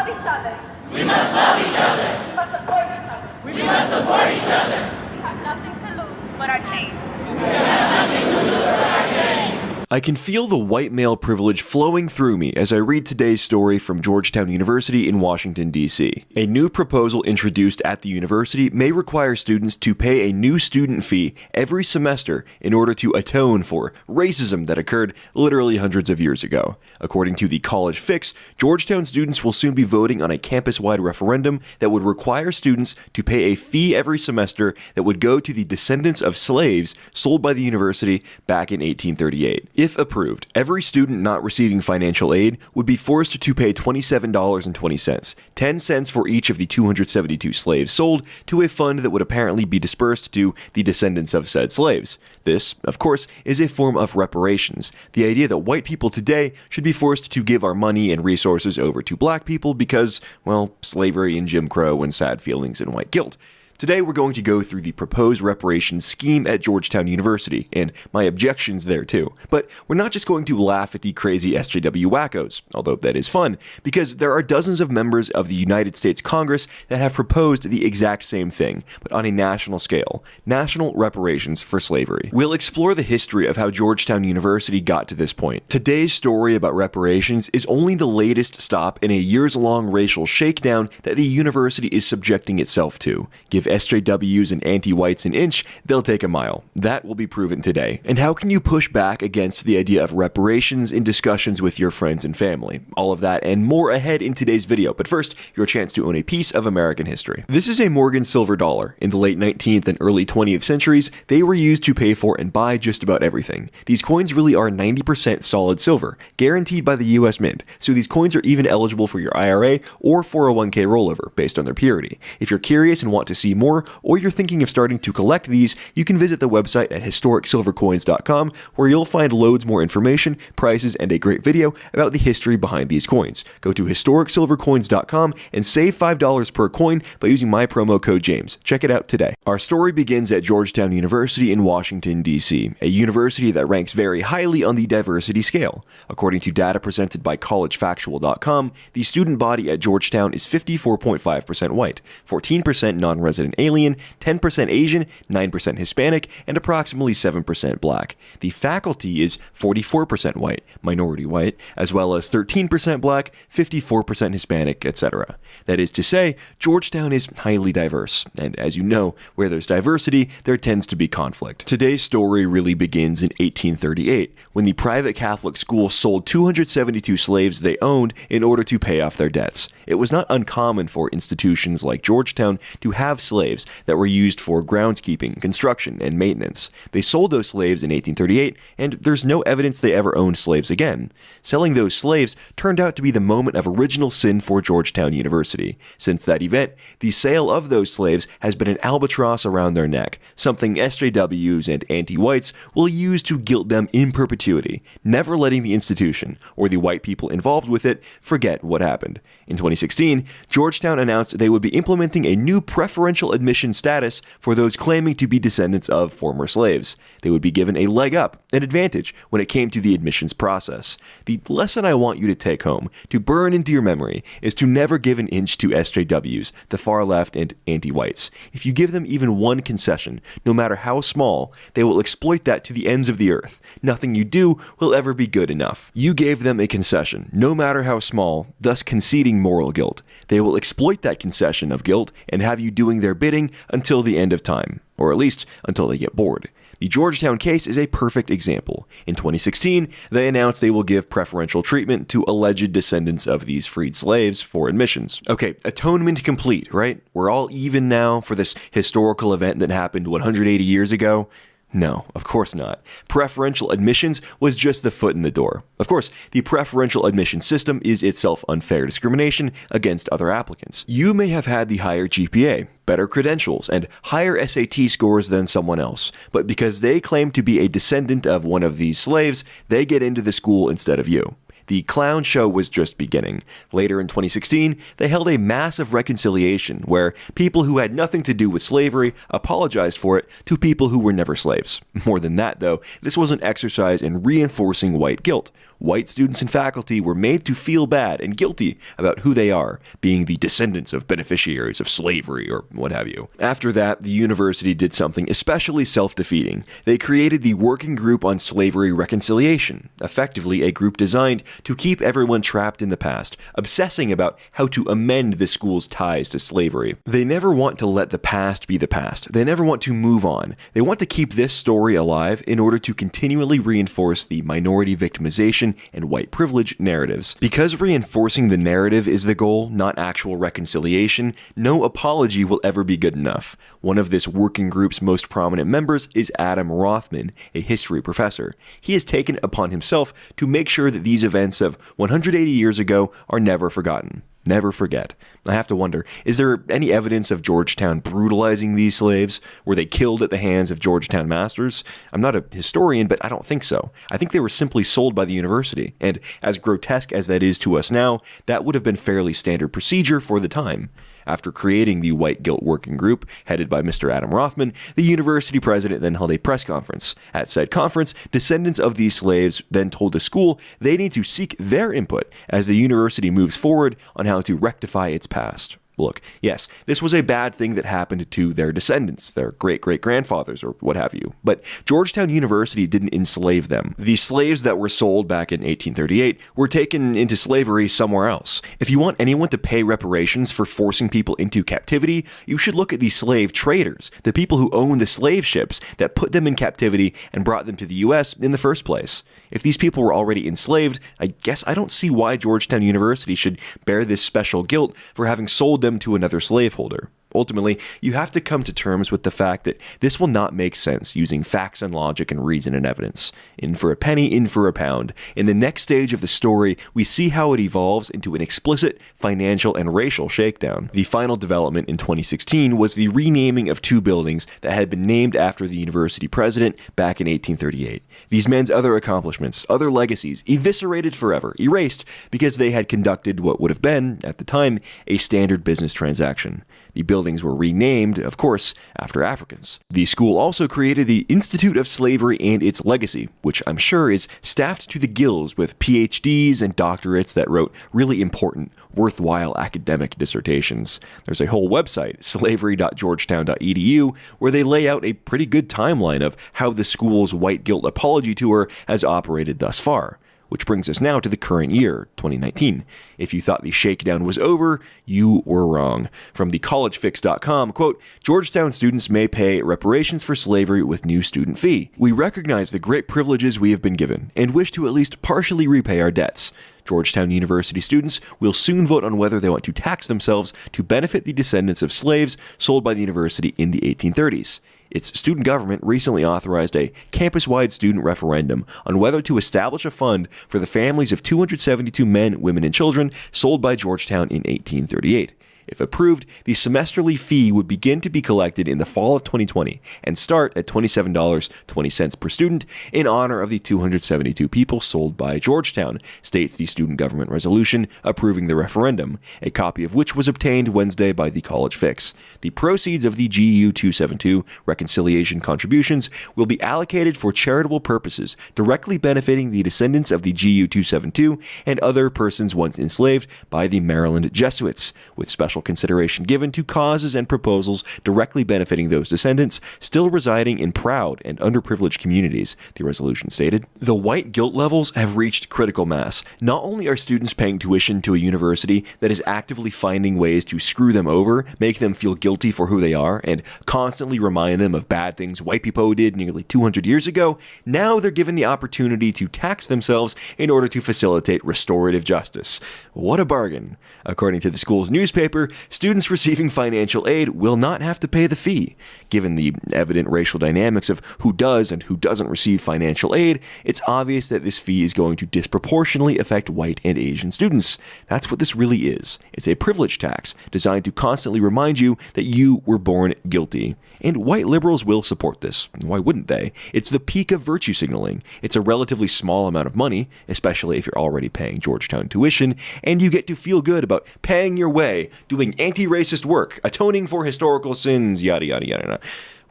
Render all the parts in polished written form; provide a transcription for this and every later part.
love each other. We must love each other. We must support each other. We must support each other. We have nothing to lose but our chains. We have nothing to lose but our chains. I can feel the white male privilege flowing through me as I read today's story from Georgetown University in Washington, D.C. A new proposal introduced at the university may require students to pay a new student fee every semester in order to atone for racism that occurred literally hundreds of years ago. According to the College Fix, Georgetown students will soon be voting on a campus-wide referendum that would require students to pay a fee every semester that would go to the descendants of slaves sold by the university back in 1838. If approved, every student not receiving financial aid would be forced to pay $27.20, 10 cents for each of the 272 slaves sold, to a fund that would apparently be dispersed to the descendants of said slaves. This, of course, is a form of reparations, the idea that white people today should be forced to give our money and resources over to black people because, well, slavery and Jim Crow and sad feelings and white guilt. Today we're going to go through the proposed reparations scheme at Georgetown University, and my objections there too. But we're not just going to laugh at the crazy SJW wackos, although that is fun, because there are dozens of members of the United States Congress that have proposed the exact same thing, but on a national scale: national reparations for slavery. We'll explore the history of how Georgetown University got to this point. Today's story about reparations is only the latest stop in a years-long racial shakedown that the university is subjecting itself to. Give SJWs and anti-whites an inch, they'll take a mile. That will be proven today. And how can you push back against the idea of reparations in discussions with your friends and family? All of that and more ahead in today's video, but first, your chance to own a piece of American history. This is a Morgan silver dollar. In the late 19th and early 20th centuries, they were used to pay for and buy just about everything. These coins really are 90% solid silver, guaranteed by the US Mint, so these coins are even eligible for your IRA or 401k rollover based on their purity. If you're curious and want to see more, or you're thinking of starting to collect these, you can visit the website at historicsilvercoins.com, where you'll find loads more information, prices, and a great video about the history behind these coins. Go to historicsilvercoins.com and save $5 per coin by using my promo code James. Check it out today. Our story begins at Georgetown University in Washington, D.C., a university that ranks very highly on the diversity scale. According to data presented by collegefactual.com, the student body at Georgetown is 54.5% white, 14% non-resident alien, 10% Asian, 9% Hispanic, and approximately 7% black. The faculty is 44% white, minority white, as well as 13% black, 54% Hispanic, etc. That is to say, Georgetown is highly diverse, and as you know, where there's diversity, there tends to be conflict. Today's story really begins in 1838, when the private Catholic school sold 272 slaves they owned in order to pay off their debts. It was not uncommon for institutions like Georgetown to have slaves that were used for groundskeeping, construction, and maintenance. They sold those slaves in 1838, and there's no evidence they ever owned slaves again. Selling those slaves turned out to be the moment of original sin for Georgetown University. Since that event, the sale of those slaves has been an albatross around their neck, something SJWs and anti-whites will use to guilt them in perpetuity, never letting the institution, or the white people involved with it, forget what happened. In 2016, Georgetown announced they would be implementing a new preferential admission status for those claiming to be descendants of former slaves. They would be given a leg up, an advantage, when it came to the admissions process. The lesson I want you to take home, to burn into your memory, is to never give an inch to SJWs, the far left, and anti-whites. If you give them even one concession, no matter how small, they will exploit that to the ends of the earth. Nothing you do will ever be good enough. You gave them a concession, no matter how small, thus conceding moral guilt. They will exploit that concession of guilt and have you doing their bidding until the end of time, or at least until they get bored. The Georgetown case is a perfect example. In 2016, they announced they will give preferential treatment to alleged descendants of these freed slaves for admissions. Okay, atonement complete, right? We're all even now for this historical event that happened 180 years ago? No, of course not. Preferential admissions was just the foot in the door. Of course, the preferential admission system is itself unfair discrimination against other applicants. You may have had the higher GPA, better credentials, and higher SAT scores than someone else, but because they claim to be a descendant of one of these slaves, they get into the school instead of you. The clown show was just beginning. Later in 2016, they held a massive reconciliation where people who had nothing to do with slavery apologized for it to people who were never slaves. More than that, though, this was an exercise in reinforcing white guilt. white students and faculty were made to feel bad and guilty about who they are, being the descendants of beneficiaries of slavery or what have you. After that, the university did something especially self-defeating. They created the Working Group on Slavery Reconciliation, effectively a group designed to keep everyone trapped in the past, obsessing about how to amend the school's ties to slavery. They never want to let the past be the past. They never want to move on. They want to keep this story alive in order to continually reinforce the minority victimization and white privilege narratives. Because reinforcing the narrative is the goal, not actual reconciliation, no apology will ever be good enough. One of this working group's most prominent members is Adam Rothman, a history professor. He has taken it upon himself to make sure that these events of 180 years ago are never forgotten. Never forget. I have to wonder, is there any evidence of Georgetown brutalizing these slaves? Were they killed at the hands of Georgetown masters? I'm not a historian, but I don't think so. I think they were simply sold by the university, and as grotesque as that is to us now, that would have been fairly standard procedure for the time. After creating the White Guilt Working Group, headed by Mr. Adam Rothman, the university president then held a press conference. At said conference, descendants of these slaves then told the school they need to seek their input as the university moves forward on how to rectify its past. Look, yes, this was a bad thing that happened to their descendants, their great-great-grandfathers, or what have you. But Georgetown University didn't enslave them. The slaves that were sold back in 1838 were taken into slavery somewhere else. If you want anyone to pay reparations for forcing people into captivity, you should look at the slave traders, the people who owned the slave ships that put them in captivity and brought them to the U.S. in the first place. If these people were already enslaved, I guess I don't see why Georgetown University should bear this special guilt for having sold them to another slaveholder. Ultimately, you have to come to terms with the fact that this will not make sense using facts and logic and reason and evidence. In for a penny, in for a pound. In the next stage of the story, we see how it evolves into an explicit financial and racial shakedown. The final development in 2016 was the renaming of two buildings that had been named after the university president back in 1838. These men's other accomplishments, other legacies, eviscerated forever, erased because they had conducted what would have been, at the time, a standard business transaction. The buildings were renamed, of course, after Africans. The school also created the Institute of Slavery and Its Legacy, which I'm sure is staffed to the gills with PhDs and doctorates that wrote really important, worthwhile academic dissertations. There's a whole website, slavery.georgetown.edu, where they lay out a pretty good timeline of how the school's white guilt apology tour has operated thus far. Which brings us now to the current year, 2019. If you thought the shakedown was over, you were wrong. From thecollegefix.com, quote, Georgetown students may pay reparations for slavery with new student fee. We recognize the great privileges we have been given and wish to at least partially repay our debts. Georgetown University students will soon vote on whether they want to tax themselves to benefit the descendants of slaves sold by the university in the 1830s. Its student government recently authorized a campus-wide student referendum on whether to establish a fund for the families of 272 men, women, and children sold by Georgetown in 1838. If approved, the semesterly fee would begin to be collected in the fall of 2020 and start at $27.20 per student in honor of the 272 people sold by Georgetown, states the student government resolution approving the referendum, a copy of which was obtained Wednesday by the College Fix. The proceeds of the GU 272 reconciliation contributions will be allocated for charitable purposes, directly benefiting the descendants of the GU 272 and other persons once enslaved by the Maryland Jesuits, with special consideration given to causes and proposals directly benefiting those descendants still residing in proud and underprivileged communities, the resolution stated. The white guilt levels have reached critical mass. Not only are students paying tuition to a university that is actively finding ways to screw them over, make them feel guilty for who they are, and constantly remind them of bad things white people did nearly 200 years ago, now they're given the opportunity to tax themselves in order to facilitate restorative justice. What a bargain. According to the school's newspaper, students receiving financial aid will not have to pay the fee. Given the evident racial dynamics of who does and who doesn't receive financial aid, it's obvious that this fee is going to disproportionately affect white and Asian students. That's what this really is. It's a privilege tax designed to constantly remind you that you were born guilty. And white liberals will support this. Why wouldn't they? It's the peak of virtue signaling. It's a relatively small amount of money, especially if you're already paying Georgetown tuition, and you get to feel good about paying your way, doing anti-racist work, atoning for historical sins, yada yada yada.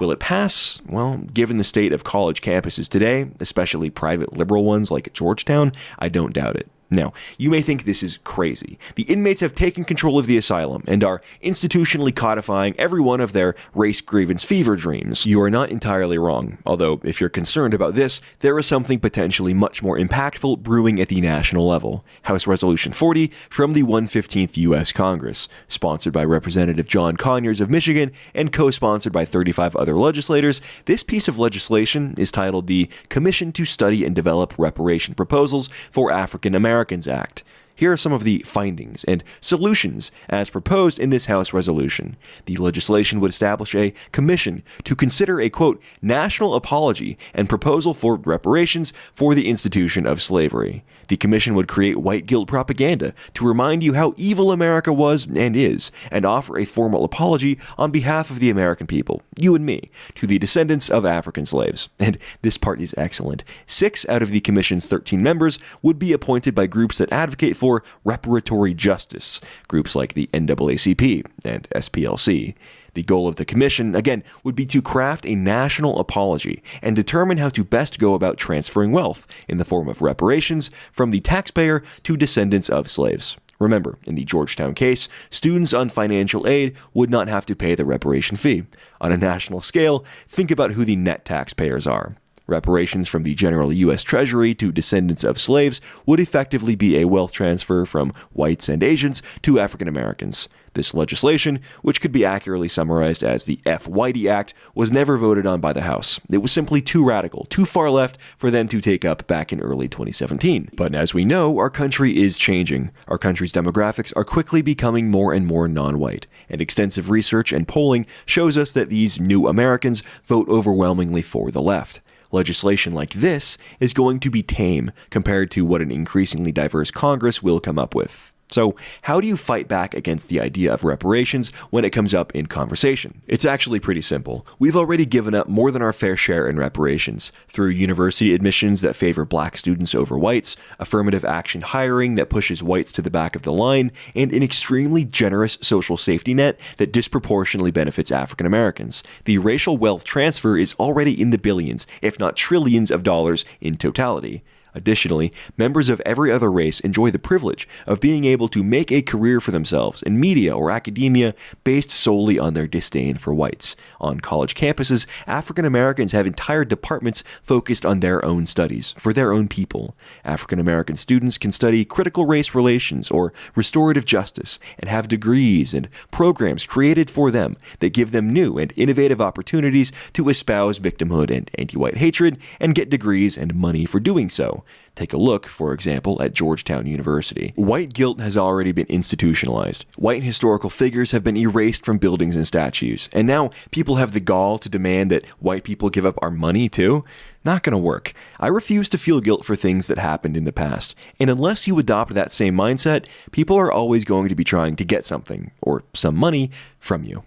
Will it pass? Well, given the state of college campuses today, especially private liberal ones like Georgetown, I don't doubt it. Now, you may think this is crazy. The inmates have taken control of the asylum and are institutionally codifying every one of their race grievance fever dreams. You are not entirely wrong, although if you're concerned about this, there is something potentially much more impactful brewing at the national level. House Resolution 40 from the 115th U.S. Congress, sponsored by Representative John Conyers of Michigan and co-sponsored by 35 other legislators. This piece of legislation is titled the Commission to Study and Develop Reparation Proposals for African Americans Act. Here are some of the findings and solutions as proposed in this House resolution. The legislation would establish a commission to consider a, quote, national apology and proposal for reparations for the institution of slavery. The commission would create white guilt propaganda to remind you how evil America was and is, and offer a formal apology on behalf of the American people, you and me, to the descendants of African slaves. And this part is excellent. 6 out of the commission's 13 members would be appointed by groups that advocate for reparatory justice, groups like the NAACP and SPLC. The goal of the commission, again, would be to craft a national apology and determine how to best go about transferring wealth in the form of reparations from the taxpayer to descendants of slaves. Remember, in the Georgetown case, students on financial aid would not have to pay the reparation fee. On a national scale, think about who the net taxpayers are. Reparations from the general U.S. Treasury to descendants of slaves would effectively be a wealth transfer from whites and Asians to African Americans. This legislation, which could be accurately summarized as the F. Whitey Act, was never voted on by the House. It was simply too radical, too far left for them to take up back in early 2017. But as we know, our country is changing. Our country's demographics are quickly becoming more and more non-white, and extensive research and polling shows us that these new Americans vote overwhelmingly for the left. Legislation like this is going to be tame compared to what an increasingly diverse Congress will come up with. So, how do you fight back against the idea of reparations when it comes up in conversation? It's actually pretty simple. We've already given up more than our fair share in reparations, through university admissions that favor black students over whites, affirmative action hiring that pushes whites to the back of the line, and an extremely generous social safety net that disproportionately benefits African Americans. The racial wealth transfer is already in the billions, if not trillions of dollars in totality. Additionally, members of every other race enjoy the privilege of being able to make a career for themselves in media or academia based solely on their disdain for whites. On college campuses, African Americans have entire departments focused on their own studies, for their own people. African American students can study critical race relations or restorative justice and have degrees and programs created for them that give them new and innovative opportunities to espouse victimhood and anti-white hatred and get degrees and money for doing so. Take a look, for example, at Georgetown University. White guilt has already been institutionalized. White historical figures have been erased from buildings and statues. And now people have the gall to demand that white people give up our money too? Not gonna work. I refuse to feel guilt for things that happened in the past. And unless you adopt that same mindset, people are always going to be trying to get something, or some money, from you.